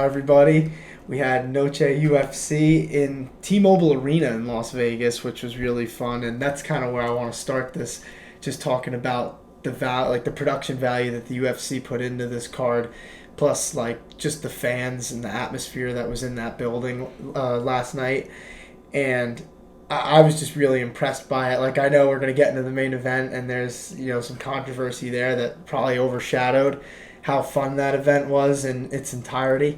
everybody. We had Noche UFC in T-Mobile Arena in Las Vegas, which was really fun, and that's kind of where I want to start this, just talking about the production value that the UFC put into this card, plus like just the fans and the atmosphere that was in that building last night, and I was just really impressed by it. Like, I know we're going to get into the main event, and there's some controversy there that probably overshadowed how fun that event was in its entirety.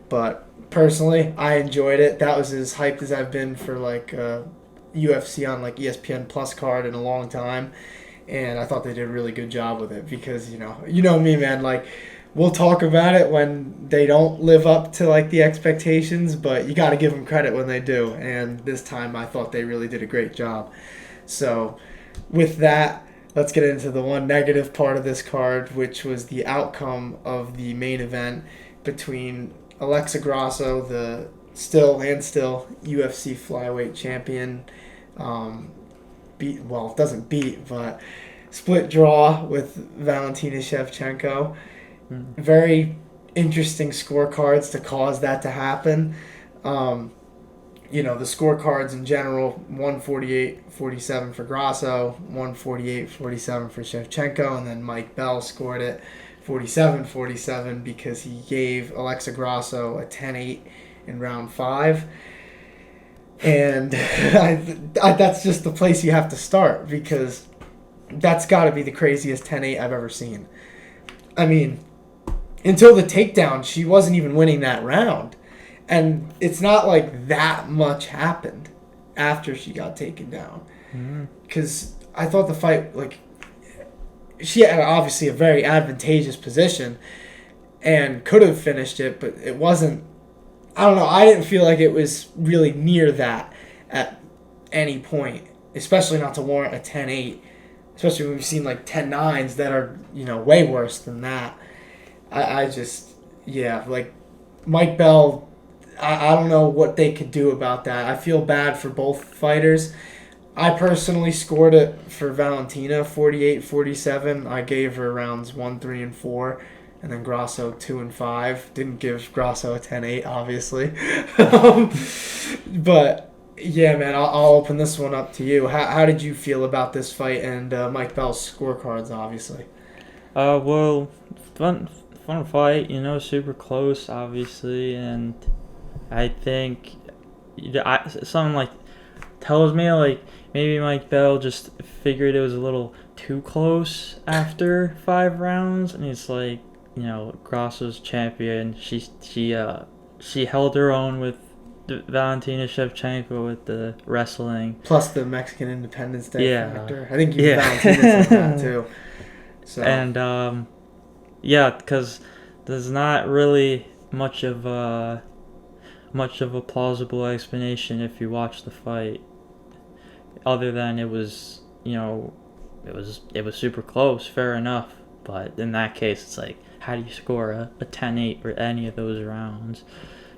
But personally, I enjoyed it. That was as hyped as I've been for like UFC on like ESPN Plus card in a long time, and I thought they did a really good job with it because you know me, man. Like, we'll talk about it when they don't live up to like the expectations, but you got to give them credit when they do. And this time, I thought they really did a great job. So, with that, let's get into the one negative part of this card, which was the outcome of the main event between Alexa Grasso, the still UFC flyweight champion, but split draw with Valentina Shevchenko. Very interesting scorecards to cause that to happen. The scorecards in general, 148-47 for Grasso, 148-47 for Shevchenko, and then Mike Bell scored it 47-47 because he gave Alexa Grasso a 10-8 in round 5. And that's just the place you have to start, because that's got to be the craziest 10-8 I've ever seen. I mean, until the takedown, she wasn't even winning that round. And it's not like that much happened after she got taken down. Because I thought the fight, like, she had obviously a very advantageous position and could have finished it, but it wasn't. I don't know. I didn't feel like it was really near that at any point, especially not to warrant a 10-8, especially when we've seen like 10-9s that are, way worse than that. Like Mike Bell, I don't know what they could do about that. I feel bad for both fighters. I personally scored it for Valentina 48-47. I gave her rounds 1, 3, and 4, and then Grasso 2 and 5. Didn't give Grasso a 10-8, obviously. But yeah, man, I'll open this one up to you. How did you feel about this fight and Mike Bell's scorecards, obviously? Well, fun fight. Super close, obviously, and I think something like tells me like maybe Mike Bell just figured it was a little too close after 5 rounds, and it's like, Grasso's champion. She held her own with Valentina Shevchenko with the wrestling. Plus the Mexican Independence Day factor. I think Valentina said that too. So. And because there's not really much of a plausible explanation if you watch the fight, other than it was super close, fair enough. But in that case, it's like, how do you score a 10-8 for any of those rounds?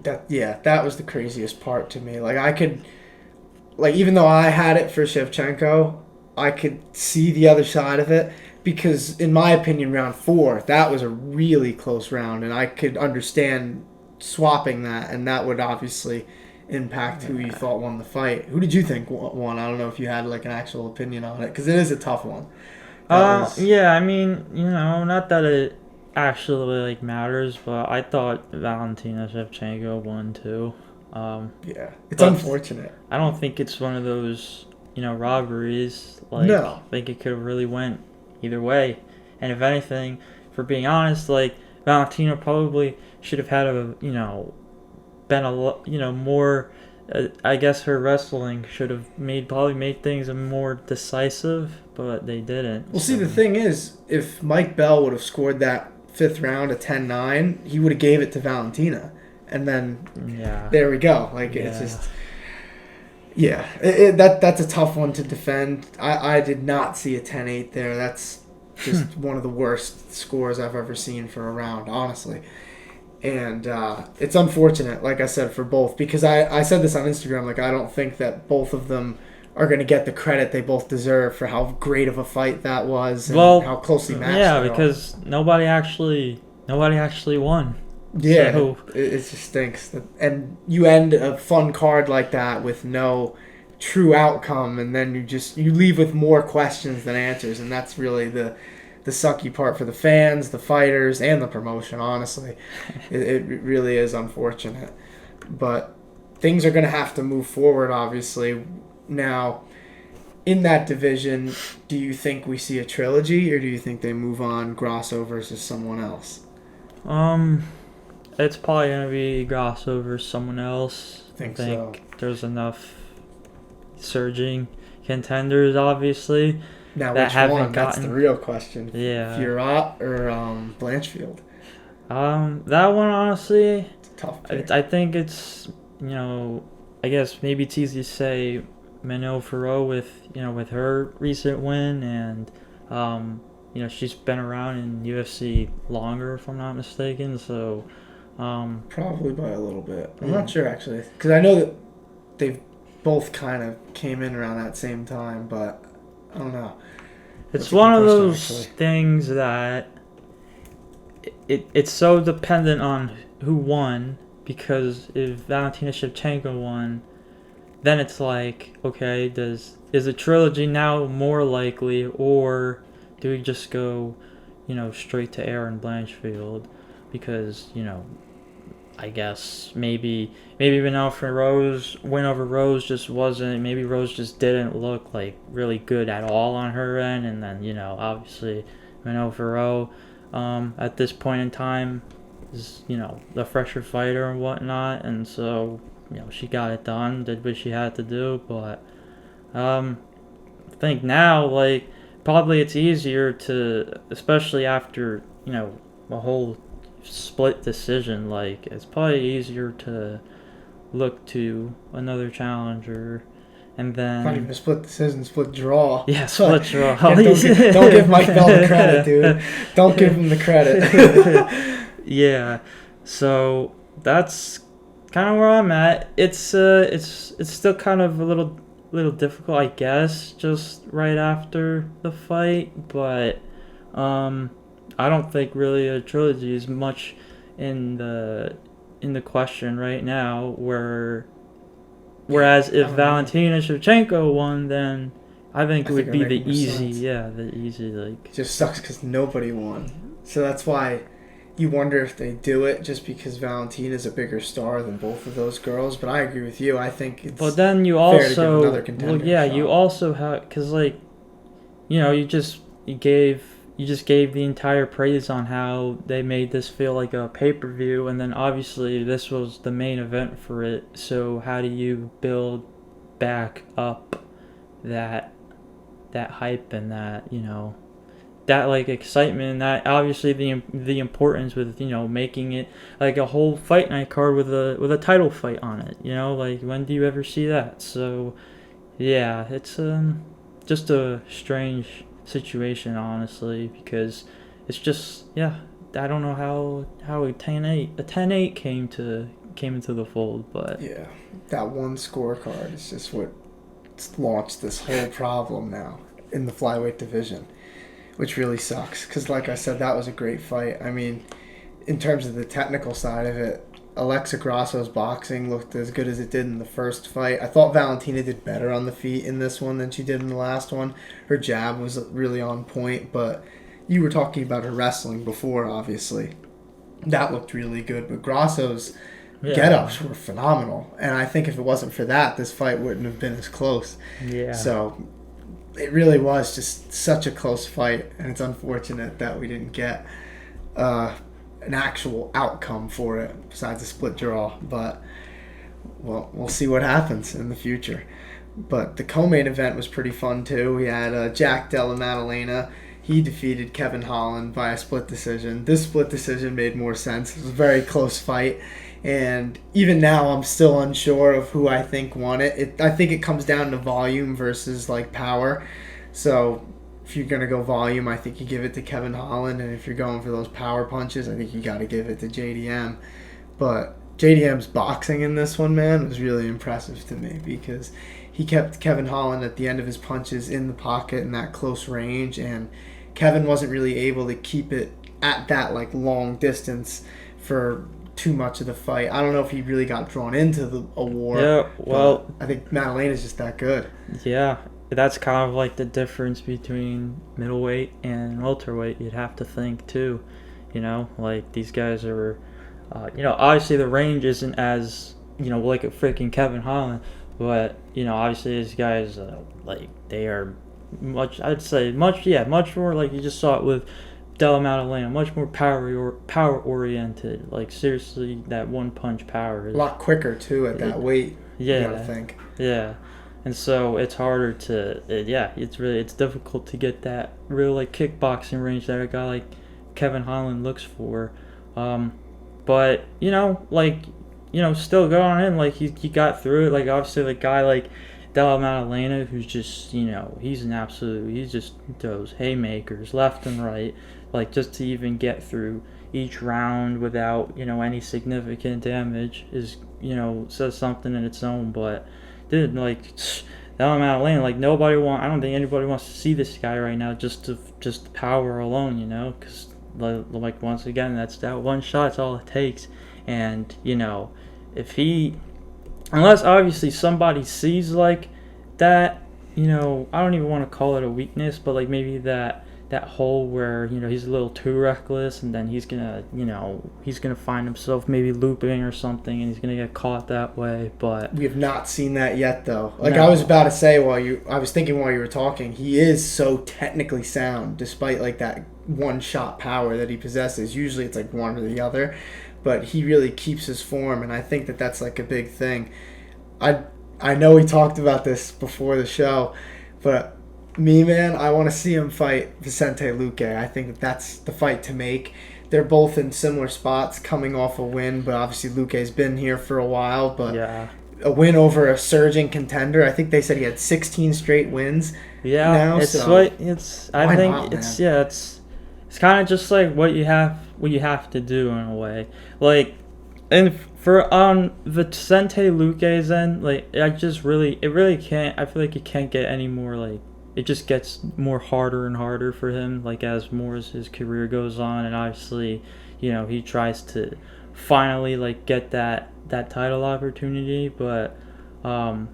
That was the craziest part to me. Even though I had it for Shevchenko, I could see the other side of it, because in my opinion, round 4, that was a really close round, and I could understand swapping that, and that would obviously impact who you thought won the fight. Who did you think won? I don't know if you had like an actual opinion on it, because it is a tough one. Not that it actually matters, but I thought Valentina Shevchenko won too. It's unfortunate. I don't think it's one of those robberies. No. I think it could have really went either way. And if anything, for being honest, Valentina probably should have had been a more. I guess her wrestling should have probably made things more decisive, but they didn't. Well, see, the thing is, if Mike Bell would have scored that 5th round a 10-9, he would have gave it to Valentina, and then there we go. It's just. Yeah, that's a tough one to defend. I did not see a 10-8 there. That's just one of the worst scores I've ever seen for a round, honestly. And it's unfortunate, like I said, for both, because I said this on Instagram, I don't think that both of them are going to get the credit they both deserve for how great of a fight that was and how closely matched they are. Because nobody actually won. Yeah, So it just stinks. And you end a fun card like that with no true outcome, and then you leave with more questions than answers, and that's really the sucky part for the fans, the fighters, and the promotion. Honestly, it really is unfortunate, but things are going to have to move forward. Obviously, now in that division, do you think we see a trilogy, or do you think they move on Grasso versus someone else? um, it's probably gonna be Grasso versus someone else. I Think so. think there's enough surging contenders, obviously, Now, that which haven't one? That's the gotten. real question. Yeah. Fiorot or Blanchfield? That one honestly, It's a tough pick. I think it's, I guess maybe it's easy to say Manon Ferrot with with her recent win, and she's been around in UFC longer if I'm not mistaken. So Probably by a little bit. I'm yeah. not sure, actually. Because I know that they've both kind of came in around that same time, but I don't know. It's That's a one good of question, those actually. things that it's so dependent on who won, because if Valentina Shevchenko won, then it's like, okay, is a trilogy now more likely, or do we just go, straight to Aaron Blanchfield? Because, I guess maybe Vanessa Rose win over Rose just wasn't, maybe Rose just didn't look like really good at all on her end, and then obviously Vanessa Rose at this point in time is the fresher fighter and whatnot, and so she got it done, did what she had to do, but I think now, like, probably it's easier to, especially after a whole split decision, like it's probably easier to look to another challenger, and Not even then a split decision, split draw. yeah, split draw. Yeah, don't give Mike Bell the credit, dude. Don't give him the credit. Yeah, so that's kind of where I'm at. It's still kind of a little difficult, I guess, just right after the fight, but I don't think really a trilogy is much in the question right now. Whereas I if don't know. Valentina Shevchenko won, then I think I it think would it be would the make more easy, sense. the easy, like. It just sucks because nobody won. So that's why you wonder if they do it just because Valentina's a bigger star than both of those girls. But I agree with you. I think it's But then you fair to give also, another contender well, yeah, a you shot. also have, because like, you just gave the entire praise on how they made this feel like a pay-per-view, and then obviously this was the main event for it. So how do you build back up that hype and that like excitement, and that obviously the importance with making it like a whole fight night card with a title fight on it, like when do you ever see that? So yeah, it's just a strange situation, honestly, because it's just, yeah, I don't know how a 10-8 came into the fold, but Yeah, that one scorecard is just what launched this whole problem now in the flyweight division, which really sucks. Because, like I said, that was a great fight. I mean, in terms of the technical side of it, Alexa Grasso's boxing looked as good as it did in the first fight. I thought Valentina did better on the feet in this one than she did in the last one. Her jab was really on point, but you were talking about her wrestling before, obviously. That looked really good, but Grasso's yeah, get-ups were phenomenal. And I think if it wasn't for that, this fight wouldn't have been as close. yeah. So it really was just such a close fight, and it's unfortunate that we didn't get an actual outcome for it besides a split draw. But well, we'll see what happens in the future. But the co-main event was pretty fun too. We had Jack Della Maddalena. He defeated Kevin Holland by a split decision. This split decision made more sense. It was a very close fight. And even now, I'm still unsure of who I think won it. I think it comes down to volume versus like power. So if you're going to go volume, I think you give it to Kevin Holland. And if you're going for those power punches, I think you got to give it to JDM. But JDM's boxing in this one, man, was really impressive to me because he kept Kevin Holland at the end of his punches in the pocket in that close range. And Kevin wasn't really able to keep it at that like long distance for too much of the fight. I don't know if he really got drawn into a war. Yeah, well, I think Madalena's just that good. Yeah, that's kind of like the difference between middleweight and welterweight. You'd have to think too, like these guys are, obviously the range isn't as like a freaking Kevin Holland, but obviously these guys like they are much. I'd say much more like you just saw it with Della Maddalena, much more power oriented. Like seriously, that one punch power is a lot quicker too at that weight. Yeah, you gotta think. Yeah. And so it's harder to, it's difficult to get that real like kickboxing range that a guy like Kevin Holland looks for. But still going on in, like he got through it. Like obviously, like guy like Della Maddalena, who's just he just throws haymakers left and right, like just to even get through each round without any significant damage is says something in its own, but. Dude, like, Della Maddalena, like, I don't think anybody wants to see this guy right now just power alone, because, like, once again, that's that one shot's all it takes, and, unless, obviously, somebody sees, like, that, I don't even want to call it a weakness, but, like, maybe that hole where, he's a little too reckless, and then he's gonna find himself maybe looping or something, and he's gonna get caught that way. But we have not seen that yet, though. Like no. I was about to say I was thinking while you were talking, he is so technically sound, despite like that one shot power that he possesses. Usually it's like one or the other, but he really keeps his form, and I think that that's like a big thing. I know we talked about this before the show, but. Me, man, I want to see him fight Vicente Luque. I think that's the fight to make. They're both in similar spots, coming off a win, but obviously Luque's been here for a while. But yeah. A win over a surging contender. I think they said he had 16 straight wins. Yeah, now, it's so what it's. I think not, it's man? it's kind of just like what you have to do in a way. Like, and for Vicente Luque's end, like it really can't. I feel like it can't get any more like. It just gets more harder and harder for him, like as more as his career goes on, and obviously, he tries to finally like get that title opportunity, but I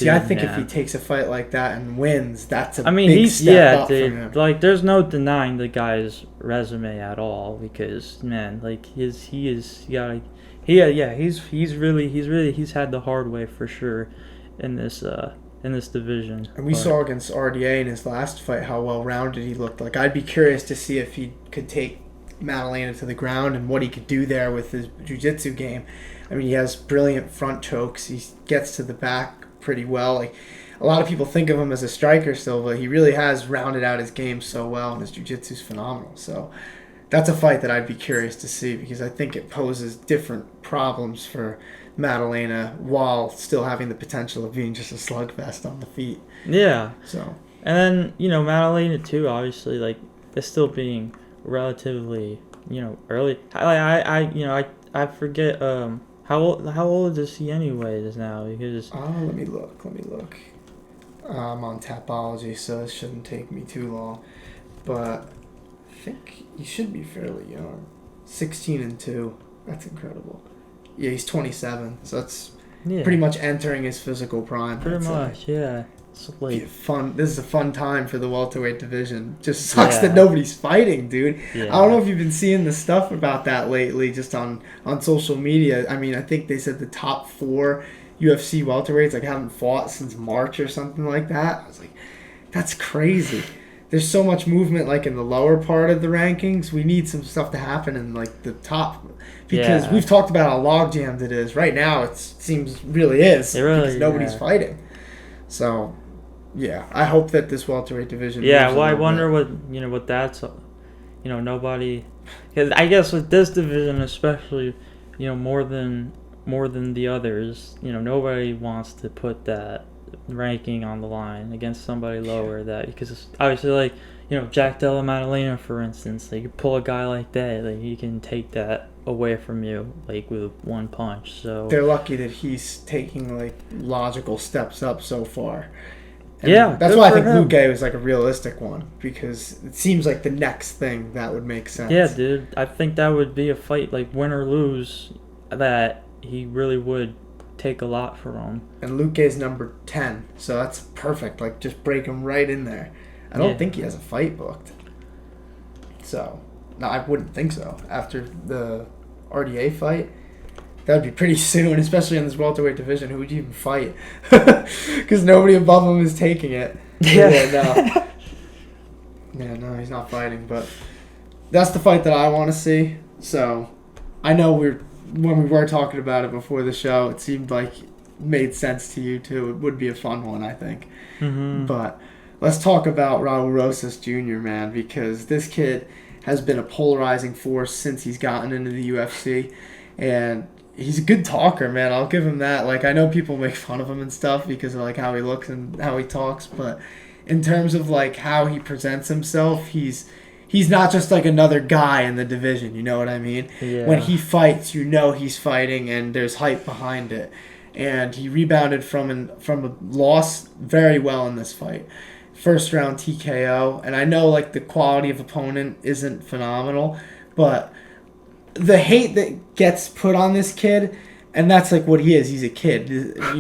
think if he takes a fight like that and wins, that's a big he's step up for him. Like there's no denying the guy's resume at all because man, like he's had the hard way for sure in this division. And we saw against RDA in his last fight how well-rounded he looked. Like, I'd be curious to see if he could take Maddalena to the ground and what he could do there with his jiu-jitsu game. I mean, he has brilliant front chokes. He gets to the back pretty well. Like, a lot of people think of him as a striker still, but he really has rounded out his game so well, and his jiu-jitsu's phenomenal. So that's a fight that I'd be curious to see because I think it poses different problems for Maddalena while still having the potential of being just a slugfest on the feet. Yeah. So. And then, Maddalena too, obviously, like, it's still being relatively, early. I forget, how old is he anyways now? Because... let me look. I'm on Tapology, so it shouldn't take me too long. But I think he should be fairly young. 16-2. That's incredible. Yeah, he's 27, so that's pretty much entering his physical prime. Pretty much, yeah. It's like fun. This is a fun time for the welterweight division. Just sucks that nobody's fighting, dude. Yeah. I don't know if you've been seeing the stuff about that lately, just on social media. I mean, I think they said the top 4 UFC welterweights haven't fought since March or something like that. I was like, that's crazy. There's so much movement in the lower part of the rankings. We need some stuff to happen in the top because we've talked about how logjammed it is. Right now it seems really is because nobody's fighting. So, yeah, I hope that this welterweight division I wonder what that's nobody cuz I guess with this division especially, more than the others, nobody wants to put that ranking on the line against somebody lower because it's obviously Jack Della Maddalena, for instance, you pull a guy like that, he can take that away from you with one punch. So they're lucky that he's taking logical steps up so far. And Yeah, that's good why I for think him. Luque was like a realistic one, because it seems like the next thing that would make sense. Yeah, dude. I think that would be a fight, like win or lose, that he really would take a lot from him. And Luque's number 10, so that's perfect. Like, just break him right in there. I don't Yeah. think he has a fight booked. So, no, I wouldn't think so. After the RDA fight, that would be pretty soon, especially in this welterweight division. Who would you even fight? Because nobody above him is taking it. Yeah. No, he's not fighting. But that's the fight that I want to see. So, I know when we were talking about it before the show, it seemed like it made sense to you too. It would be a fun one, I think. Mm-hmm. But let's talk about Raul Rosas Jr., man, because this kid has been a polarizing force since he's gotten into the UFC. And he's a good talker, man. I'll give him that. Like, I know people make fun of him and stuff because of like how he looks and how he talks, but in terms of like how he presents himself, he's not just like another guy in the division, you know what I mean? Yeah. When he fights, you know he's fighting and there's hype behind it. And he rebounded from a loss very well in this fight. First round TKO, and I know like the quality of opponent isn't phenomenal, but the hate that gets put on this kid, and that's like what he is. He's a kid.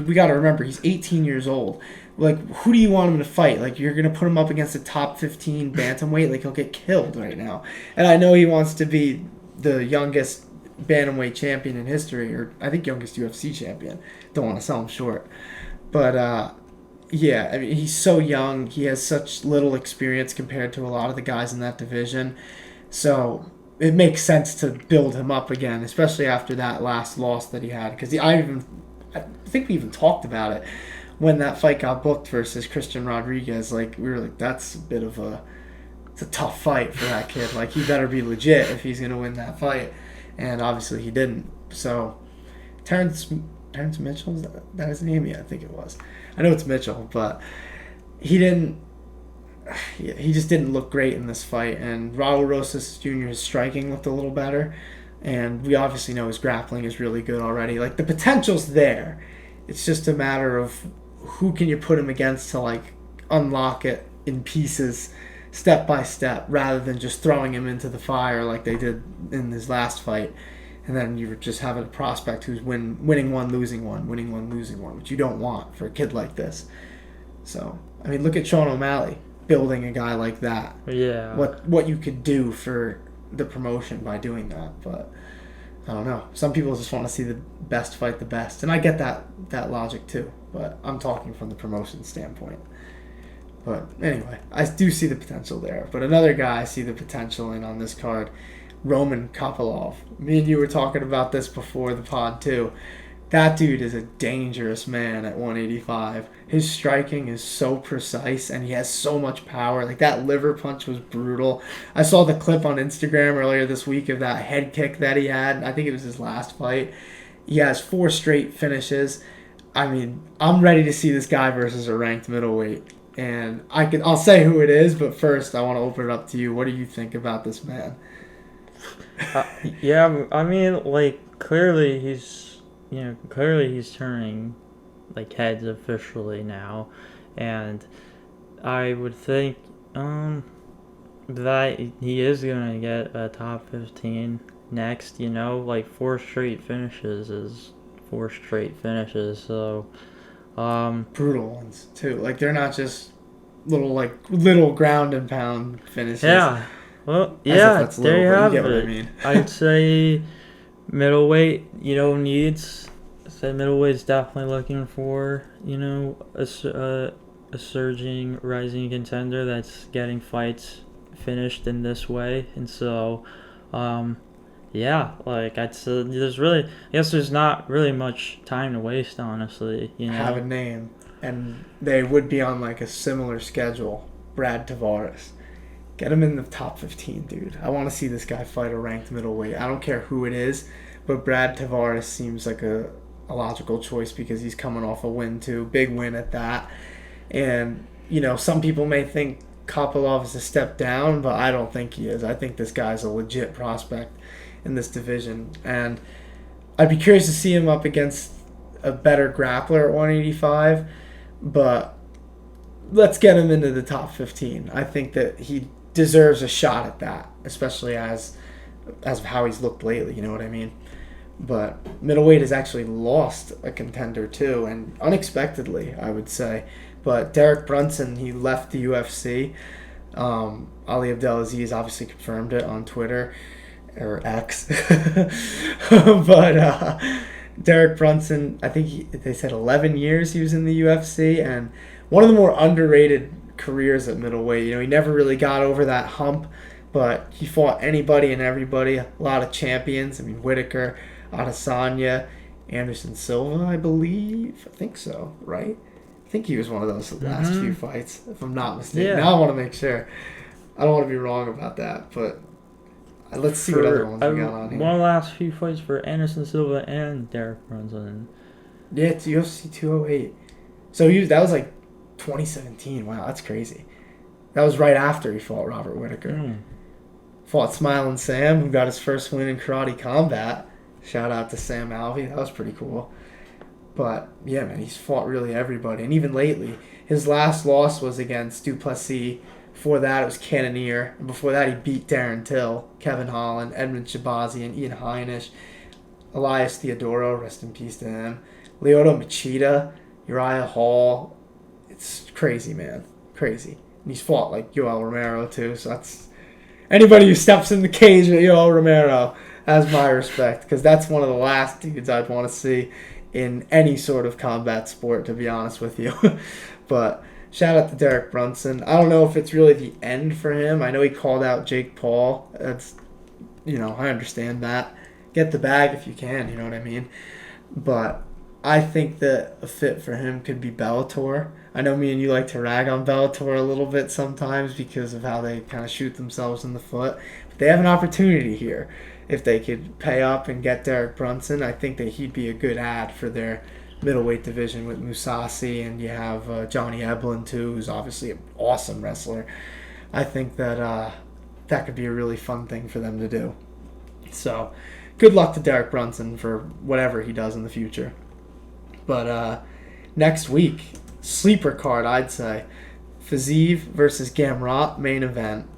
We got to remember he's 18 years old. Like, who do you want him to fight? Like, you're gonna put him up against a top 15 bantamweight? Like, he'll get killed right now. And I know he wants to be the youngest bantamweight champion in history, or I think youngest UFC champion. Don't want to sell him short, but yeah, I mean, he's so young. He has such little experience compared to a lot of the guys in that division. So it makes sense to build him up again, especially after that last loss that he had. Because I think we even talked about it when that fight got booked versus Christian Rodriguez. Like, we were like, that's it's a tough fight for that kid. Like, he better be legit if he's gonna win that fight. And obviously he didn't. So Terrence Mitchell, is that his name? Yeah, I think it was. I know it's Mitchell, but he just didn't look great in this fight. And Raul Rosas Jr.'s striking looked a little better. And we obviously know his grappling is really good already. Like, the potential's there. It's just a matter of who can you put him against to, like, unlock it in pieces, step by step, rather than just throwing him into the fire like they did in his last fight. And then you're just having a prospect who's winning one, losing one, winning one, losing one, which you don't want for a kid like this. So, I mean, look at Sean O'Malley building a guy like that. Yeah. What you could do for the promotion by doing that. But I don't know. Some people just want to see the best fight the best. And I get that logic too. But I'm talking from the promotion standpoint. But anyway, I do see the potential there. But another guy I see the potential in on this card, Roman Kopylov. Me and you were talking about this before the pod too. That dude is a dangerous man at 185. His striking is so precise and he has so much power. Like, that liver punch was brutal. I saw the clip on Instagram earlier this week of that head kick that he had. I think it was his last fight. He has 4 straight finishes. I mean, I'm ready to see this guy versus a ranked middleweight. And I'll say who it is, but first I want to open it up to you. What do you think about this man? Yeah, I mean, like, clearly he's turning, like, heads officially now, and I would think that he is gonna get a top 15 next. Like, 4 straight finishes is 4 straight finishes. So brutal ones too. Like, they're not just little ground and pound finishes. Yeah. Well, yeah, there you have it. it. I mean. I'd say middleweight, middleweight's definitely looking for, a surging, rising contender that's getting fights finished in this way. And so, yeah, like, I'd say there's not really much time to waste, honestly. Have a name, and they would be on, like, a similar schedule. Brad Tavares. Get him in the top 15, dude. I want to see this guy fight a ranked middleweight. I don't care who it is, but Brad Tavares seems like a logical choice because he's coming off a win, too. Big win at that. And, some people may think Kopylov is a step down, but I don't think he is. I think this guy's a legit prospect in this division. And I'd be curious to see him up against a better grappler at 185, but let's get him into the top 15. I think that he deserves a shot at that, especially as of how he's looked lately, you know what I mean? But middleweight has actually lost a contender too, and unexpectedly, I would say. But Derek Brunson, he left the UFC. Ali Abdelaziz obviously confirmed it on Twitter, or X. But Derek Brunson, I think they said 11 years he was in the UFC, and one of the more underrated careers at middleweight. You know, he never really got over that hump, but he fought anybody and everybody, a lot of champions. I mean, Whitaker, Adesanya, Anderson Silva, I believe. I think so, right? I think he was one of those last few fights, if I'm not mistaken. Yeah. Now I want to make sure. I don't want to be wrong about that, but let's see what other ones we got on here. One of the last few fights for Anderson Silva and Derek Brunson. Yeah, it's UFC 208. So that was like 2017. Wow, that's crazy. That was right after he fought Robert Whitaker. Fought Smiling Sam, who got his first win in Karate Combat. Shout out to Sam Alvey. That was pretty cool. But, yeah, man, he's fought really everybody. And even lately, his last loss was against Duplessis. Before that, it was Cannonier. And before that, he beat Darren Till, Kevin Holland, Edmund Shabazian, Ian Heinisch, Elias Theodoro, rest in peace to him, Lyoto Machida, Uriah Hall. It's crazy, man. Crazy. And he's fought, like, Yoel Romero, too. So that's... Anybody who steps in the cage with Yoel Romero has my respect. Because that's one of the last dudes I'd want to see in any sort of combat sport, to be honest with you. But shout out to Derek Brunson. I don't know if it's really the end for him. I know he called out Jake Paul. That's, you know, I understand that. Get the bag if you can, you know what I mean? But I think that a fit for him could be Bellator. I know me and you like to rag on Bellator a little bit sometimes because of how they kind of shoot themselves in the foot. But they have an opportunity here. If they could pay up and get Derek Brunson, I think that he'd be a good ad for their middleweight division with Mousasi, and you have Johnny Eblen too, who's obviously an awesome wrestler. I think that that could be a really fun thing for them to do. So, good luck to Derek Brunson for whatever he does in the future. But next week, sleeper card, I'd say. Fiziev versus Gamrot, main event.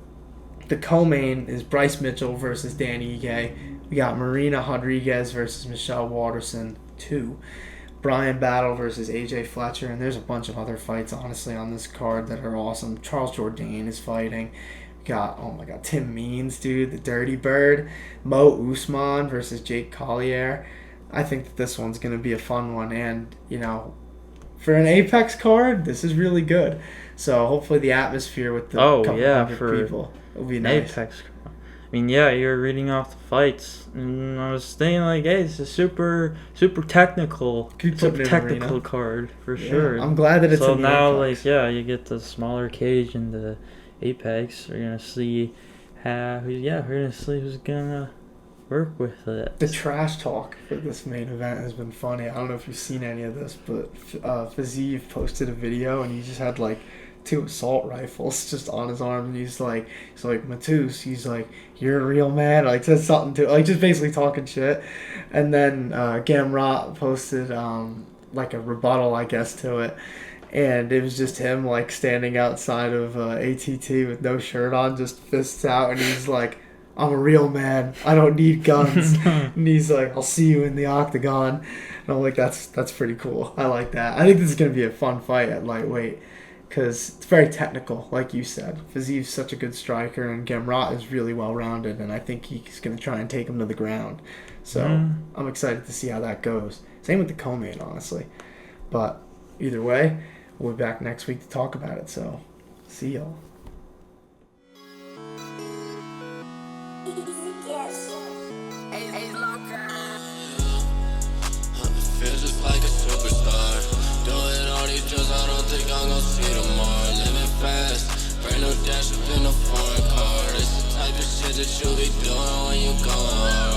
The co-main is Bryce Mitchell versus Dan Ige. We got Marina Rodriguez versus Michelle Waterson 2. Brian Battle versus AJ Fletcher. And there's a bunch of other fights, honestly, on this card that are awesome. Charles Jourdain is fighting. We got, oh my God, Tim Means, dude, the Dirty Bird. Mo Usman versus Jake Collier. I think that this one's going to be a fun one. And, you know, for an Apex card, this is really good. So hopefully the atmosphere with the couple hundred people will be nice. Apex. I mean, yeah, you're reading off the fights, and I was thinking like, hey, it's a super technical card for sure. I'm glad that it's so in the now, Apex. like, yeah, you get the smaller cage in the Apex. We're gonna see who's gonna work with it. The trash talk for this main event has been funny. I don't know if you've seen any of this, but Fiziev posted a video, and he just had like 2 assault rifles just on his arm, and he's like Matus, he's like, you're a real man, like says something to, like just basically talking shit. And then Gamrot posted like a rebuttal, I guess, to it, and it was just him like standing outside of ATT with no shirt on, just fists out, and he's like, I'm a real man, I don't need guns. And he's like, I'll see you in the octagon. And I'm like, that's pretty cool. I like that. I think this is going to be a fun fight at lightweight, because it's very technical, like you said. Fiziev's such a good striker, and Gamrot is really well-rounded, and I think he's going to try and take him to the ground. So I'm excited to see how that goes. Same with the co-main, honestly. But either way, we'll be back next week to talk about it. So see y'all.